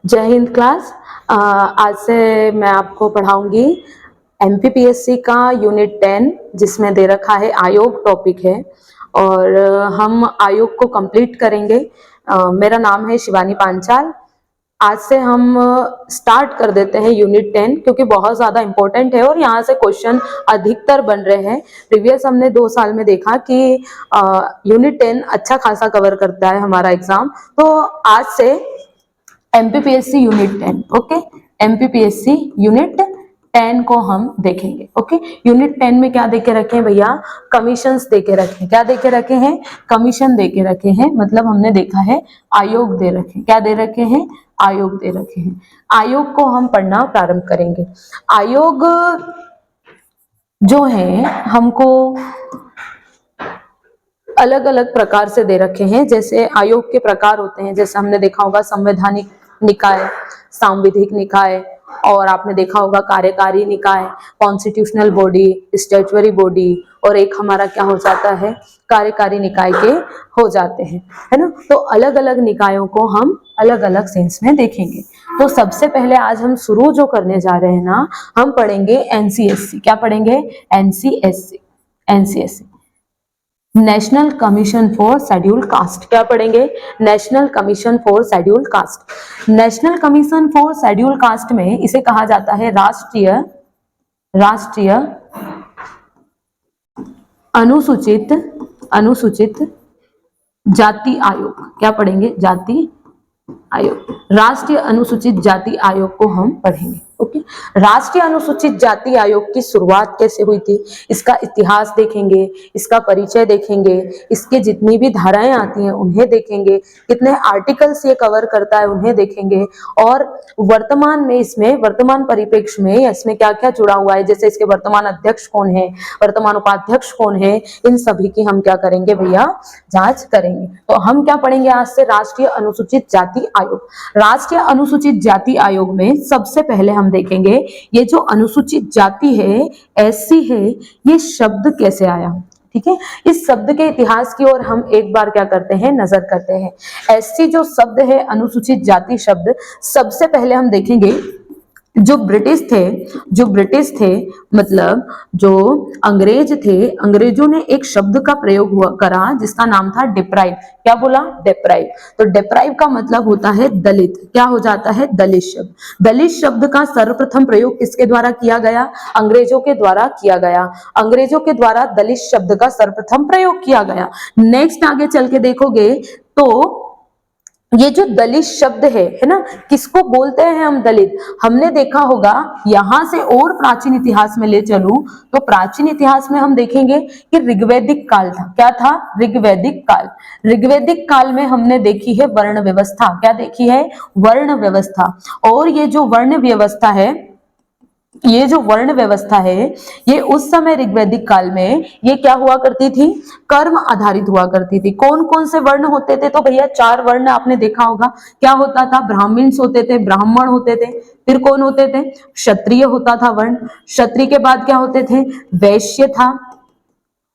जय हिंद क्लास। आज से मैं आपको पढ़ाऊंगी एमपीपीएससी का यूनिट 10, जिसमें दे रखा है आयोग टॉपिक है और हम आयोग को कंप्लीट करेंगे। मेरा नाम है शिवानी पांचाल। आज से हम स्टार्ट कर देते हैं यूनिट 10, क्योंकि बहुत ज़्यादा इम्पोर्टेंट है और यहाँ से क्वेश्चन अधिकतर बन रहे हैं। प्रीवियस हमने 2 साल में देखा कि यूनिट 10 अच्छा खासा कवर करता है हमारा एग्जाम। तो आज से MPPSC unit 10, okay, MPPSC unit 10 को हम देखेंगे। ओके, यूनिट 10 में क्या देके रखे हैं भैया? कमीशंस देके रखे हैं। क्या देके रखे हैं? कमीशन देके रखे हैं। मतलब हमने देखा है आयोग दे रखे हैं। क्या दे रखे हैं? आयोग दे रखे हैं। आयोग को हम पढ़ना प्रारंभ करेंगे। आयोग जो है हमको अलग अलग प्रकार से दे रखे हैं। जैसे आयोग के प्रकार होते हैं, जैसे हमने देखा होगा संवैधानिक निकाय, सांविधिक निकाय, और आपने देखा होगा कार्यकारी निकाय, कॉन्स्टिट्यूशनल बॉडी, स्टैट्यूटरी बॉडी, और एक हमारा क्या हो जाता है? कार्यकारी निकाय के हो जाते हैं, है ना। तो अलग अलग निकायों को हम अलग अलग सेंस में देखेंगे। तो सबसे पहले आज हम शुरू जो करने जा रहे हैं ना, हम पढ़ेंगे एनसीएससी। क्या पढ़ेंगे? NCSC. NCSC, national commission for scheduled caste. क्या पढ़ेंगे? National commission for scheduled caste. National commission for scheduled caste में इसे कहा जाता है राष्ट्रीय अनुसूचित जाति आयोग। क्या पढ़ेंगे? जाति आयोग। राष्ट्रीय अनुसूचित जाति आयोग को हम पढ़ेंगे। ओके, राष्ट्रीय अनुसूचित जाति आयोग की शुरुआत कैसे हुई थी, इसका इतिहास देखेंगे, इसका परिचय देखेंगे, इसके जितनी भी धाराएं आती हैं उन्हें देखेंगे, कितने आर्टिकल्स ये कवर करता है उन्हें देखेंगे, और वर्तमान में इसमें वर्तमान परिप्रेक्ष्य में इसमें क्या क्या जुड़ा हुआ है, जैसे इसके वर्तमान अध्यक्ष कौन है, वर्तमान उपाध्यक्ष कौन है, इन सभी की हम क्या करेंगे भैया? जांच करेंगे। तो हम क्या पढ़ेंगे आज से? राष्ट्रीय अनुसूचित जाति आयोग। राष्ट्रीय अनुसूचित जाति आयोग में सबसे पहले हम देखेंगे ये जो अनुसूचित जाति है, एससी है, ये शब्द कैसे आया। ठीक है, इस शब्द के इतिहास की ओर हम एक बार क्या करते हैं? नजर करते हैं। एससी जो शब्द है, अनुसूचित जाति शब्द, सबसे पहले हम देखेंगे जो ब्रिटिश थे, मतलब जो अंग्रेज थे, अंग्रेजों ने एक शब्द का प्रयोग करा जिसका नाम था डिप्राइव। क्या बोला? डिप्राइव। तो डिप्राइव का मतलब होता है दलित। क्या हो जाता है? दलित शब्द। दलित शब्द का सर्वप्रथम प्रयोग किसके द्वारा किया गया? अंग्रेजों के द्वारा किया गया। अंग्रेजों के द्वारा दलित शब्द का सर्वप्रथम प्रयोग किया गया। नेक्स्ट आगे चल के देखोगे तो ये जो दलित शब्द है ना, किसको बोलते हैं हम? दलित। हमने देखा होगा, यहां से और प्राचीन इतिहास में ले चलूं तो प्राचीन इतिहास में हम देखेंगे कि ऋग्वैदिक काल था। क्या था? ऋग्वैदिक काल। ऋग्वैदिक काल में हमने देखी है वर्ण व्यवस्था। क्या देखी है? वर्ण व्यवस्था। और ये जो वर्ण व्यवस्था है, ये उस समय ऋग्वैदिक काल में ये क्या हुआ करती थी? कर्म आधारित हुआ करती थी। कौन कौन से वर्ण होते थे? तो भैया 4 वर्ण आपने देखा होगा। क्या होता था? ब्राह्मण्स होते थे, ब्राह्मण होते थे, फिर कौन होते थे? क्षत्रिय होता था वर्ण। क्षत्रिय के बाद क्या होते थे? वैश्य था,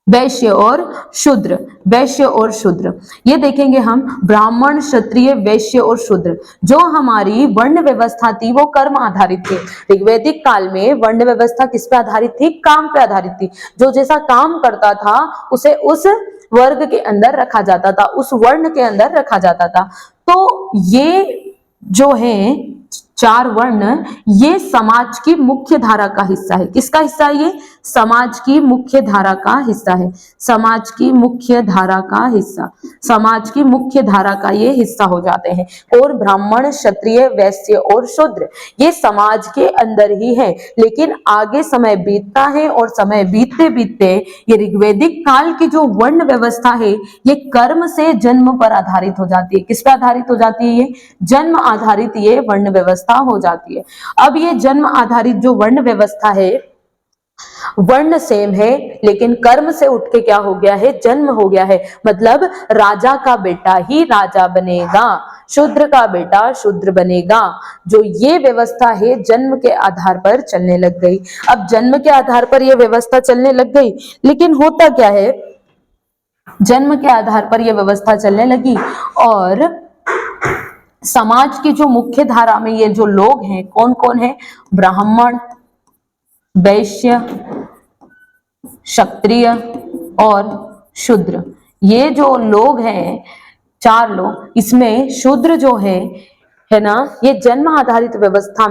वैश्य और शूद्र। वैश्य और शूद्र, ये देखेंगे हम। ब्राह्मण, क्षत्रिय, वैश्य और शूद्र, जो हमारी वर्ण व्यवस्था थी वो कर्म आधारित थी। ऋग्वैदिक काल में वर्ण व्यवस्था किस पे आधारित थी? काम पे आधारित थी। जो जैसा काम करता था उसे उस वर्ग के अंदर रखा जाता था, उस वर्ण के अंदर रखा जाता था। तो ये जो है 4 वर्ण, ये समाज की मुख्य धारा का हिस्सा है। किसका हिस्सा है? ये समाज की मुख्य धारा का हिस्सा है। समाज की मुख्य धारा का हिस्सा, समाज की मुख्य धारा का ये हिस्सा हो जाते हैं। और ब्राह्मण, क्षत्रिय, वैश्य और शूद्र, ये समाज के अंदर ही है। लेकिन आगे समय बीतता है और समय बीतते बीतते ये ऋग्वैदिक काल की जो वर्ण व्यवस्था है, ये कर्म से जन्म पर आधारित हो जाती है। किस पर आधारित हो जाती है? ये जन्म आधारित ये वर्ण व्यवस्था हो जाती है। अब ये जन्म आधारित जो वर्ण व्यवस्था है, वर्ण सेम है, लेकिन कर्म से उठ के क्या हो गया है? जन्म हो गया है। मतलब राजा का बेटा ही राजा बनेगा, शूद्र का बेटा शूद्र बनेगा। जो ये व्यवस्था है जन्म के आधार पर चलने लग गई। अब जन्म के आधार पर यह व्यवस्था चलने लग गई, लेकिन होता क्या है? जन्म के आधार पर यह व्यवस्था चलने लगी और समाज की जो मुख्य धारा में ये जो लोग हैं कौन कौन है, ब्राह्मण, वैश्य, क्षत्रिय और शूद्र। ये जो लोग हैं, चार लोग, इसमें शूद्र जो है ना, ये जन्म आधारित व्यवस्था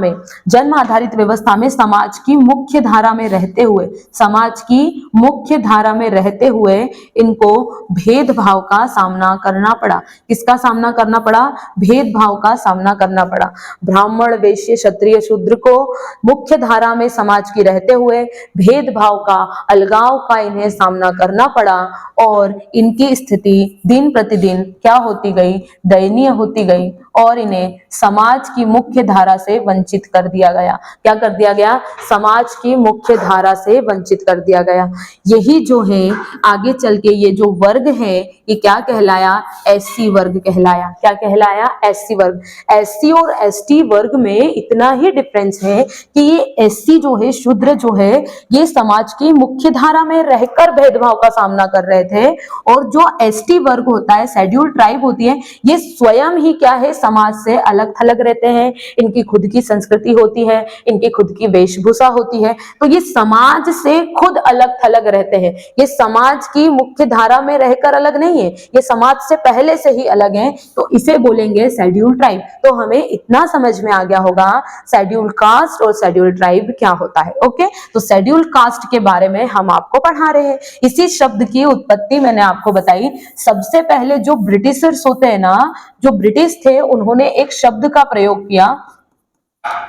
में समाज की मुख्य धारा में रहते हुए, समाज की मुख्य धारा में रहते हुए इनको भेदभाव का सामना करना पड़ा। किसका सामना करना पड़ा, भेदभाव का सामना करना पड़ा। ब्राह्मण, वैश्य, क्षत्रिय, शूद्र को मुख्य धारा में समाज की रहते हुए भेदभाव का, अलगाव का इन्हें सामना करना पड़ा और इनकी स्थिति दिन प्रतिदिन क्या होती गई, दयनीय होती गई और इन्हें समाज की मुख्य धारा से वंचित कर दिया गया। क्या कर दिया गया, समाज की मुख्य धारा से वंचित कर दिया गया। यही जो है आगे चल के ये जो वर्ग है ये क्या कहलाया, एससी वर्ग कहलाया। क्या कहलाया, एससी वर्ग। एससी और एसटी वर्ग में इतना ही डिफरेंस है कि ये एससी जो है, शूद्र जो है, ये समाज की मुख्य धारा में रहकर भेदभाव का सामना कर रहे थे और जो एसटी वर्ग होता है, शेड्यूल ट्राइब होती है, ये स्वयं ही क्या है, समाज से अलग थलग रहते हैं। इनकी खुद की संस्कृति होती है, इनकी खुद की वेशभूषा होती है, तो ये समाज से खुद अलग थलग रहते हैं। ये समाज की मुख्य धारा में रहकर अलग नहीं है, ये समाज से पहले से ही अलग हैं, तो इसे बोलेंगे शेड्यूल ट्राइब। तो हमें इतना समझ में आ गया होगा शेड्यूल कास्ट और शेड्यूल ट्राइब क्या होता है। ओके, तो शेड्यूल कास्ट के बारे में हम आपको पढ़ा रहे हैं। इसी शब्द की उत्पत्ति मैंने आपको बताई। सबसे पहले जो ब्रिटिशर्स होते हैं ना, जो ब्रिटिश थे, उन्होंने एक शब्द का प्रयोग किया।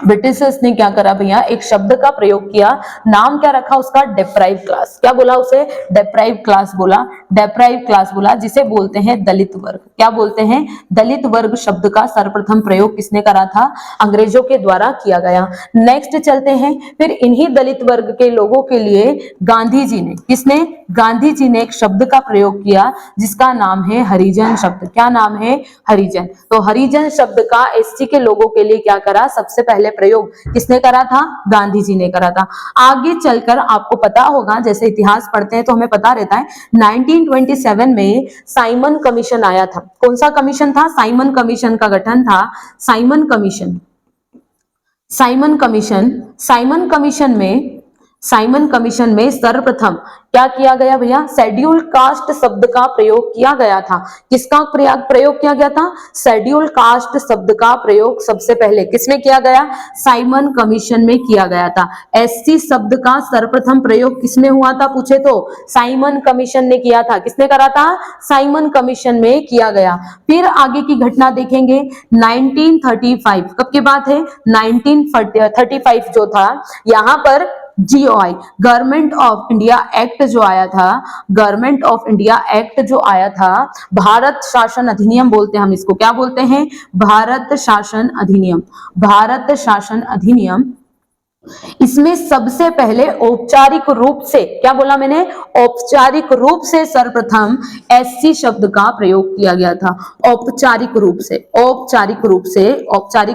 ब्रिटिशर्स ने क्या करा भैया, एक शब्द का प्रयोग किया। नाम क्या रखा उसका, डेप्राइव क्लास। क्या बोला उसे, डेप्राइव क्लास बोला। डेप्राइव क्लास बोला, जिसे बोलते हैं दलित वर्ग। क्या बोलते हैं, दलित वर्ग शब्द का सर्वप्रथम प्रयोग किसने करा था, अंग्रेजों के द्वारा किया गया। नेक्स्ट चलते हैं, फिर इन्हीं दलित वर्ग के लोगों के लिए गांधी जी ने, किसने, गांधी जी ने एक शब्द का प्रयोग किया जिसका नाम है हरिजन शब्द। क्या नाम है, हरिजन। तो हरिजन शब्द का एससी के लोगों के लिए क्या करा, सबसे पहले प्रयोग किसने करा था, गांधी जी ने करा था। आगे चलकर आपको पता होगा, जैसे इतिहास पढ़ते हैं तो हमें पता रहता है, 1927 में साइमन कमीशन आया था। कौन सा कमीशन था, साइमन कमीशन का गठन था, Simon commission. Simon commission, Simon commission में सर्वप्रथम क्या किया गया भैया, शेड्यूल कास्ट शब्द का प्रयोग किया गया था। किसका प्रयोग किया गया था, शेड्यूल कास्ट शब्द का प्रयोग सबसे पहले किसने किया गया, साइमन कमीशन में किया गया था। एससी शब्द का सर्वप्रथम प्रयोग किसमें हुआ था पूछे तो साइमन कमीशन ने किया था। किसने करा था, साइमन कमीशन में किया गया। फिर आगे की घटना देखेंगे, 1935 कब की बात है, 1935 जो था, यहाँ पर GOI, government of India act जो आया था, गवर्नमेंट ऑफ इंडिया एक्ट जो आया था, भारत शासन अधिनियम बोलते हैं हम इसको। क्या बोलते हैं, भारत शासन अधिनियम। भारत शासन अधिनियम, इसमें सबसे पहले औपचारिक रूप से, क्या बोला मैंने, औपचारिक रूप से सर्वप्रथम एससी शब्द का प्रयोग किया गया था। औपचारिक रूप से, औपचारिक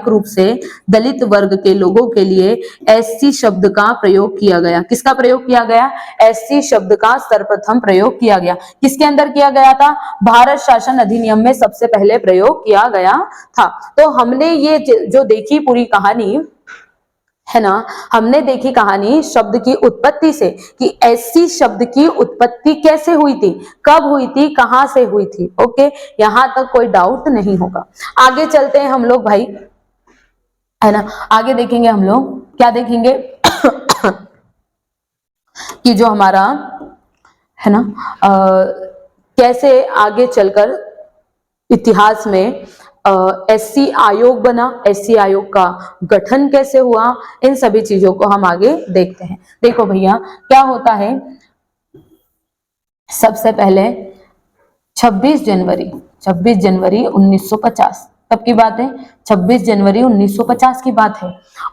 रूप से दलित वर्ग के लोगों के लिए एससी शब्द का प्रयोग किया गया। किसका प्रयोग किया गया, एससी शब्द का सर्वप्रथम प्रयोग किया गया। किसके अंदर किया गया था, भारत शासन अधिनियम में सबसे पहले प्रयोग किया गया था। तो हमने ये जो देखी पूरी कहानी है ना, हमने देखी कहानी शब्द की उत्पत्ति से कि एससी शब्द की उत्पत्ति कैसे हुई थी, कब हुई थी, कहां से हुई थी। ओके, यहां तक कोई डाउट नहीं होगा। आगे चलते हैं हम लोग भाई, है ना, आगे देखेंगे हम लोग, क्या देखेंगे कि जो हमारा है ना, कैसे आगे चलकर इतिहास में एससी आयोग बना, एससी आयोग का गठन कैसे हुआ, इन सभी चीजों को हम आगे देखते हैं। देखो भैया क्या होता है, सबसे पहले 26 जनवरी 1950 कब की बात है, 26 जनवरी 1950 की बात है।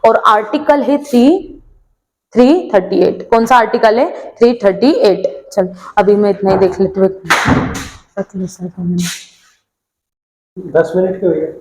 और आर्टिकल है 338। कौन सा आर्टिकल है, 338। चल अभी मैं इतना ही देख लेती हूँ। 10 मिनट के हो गए।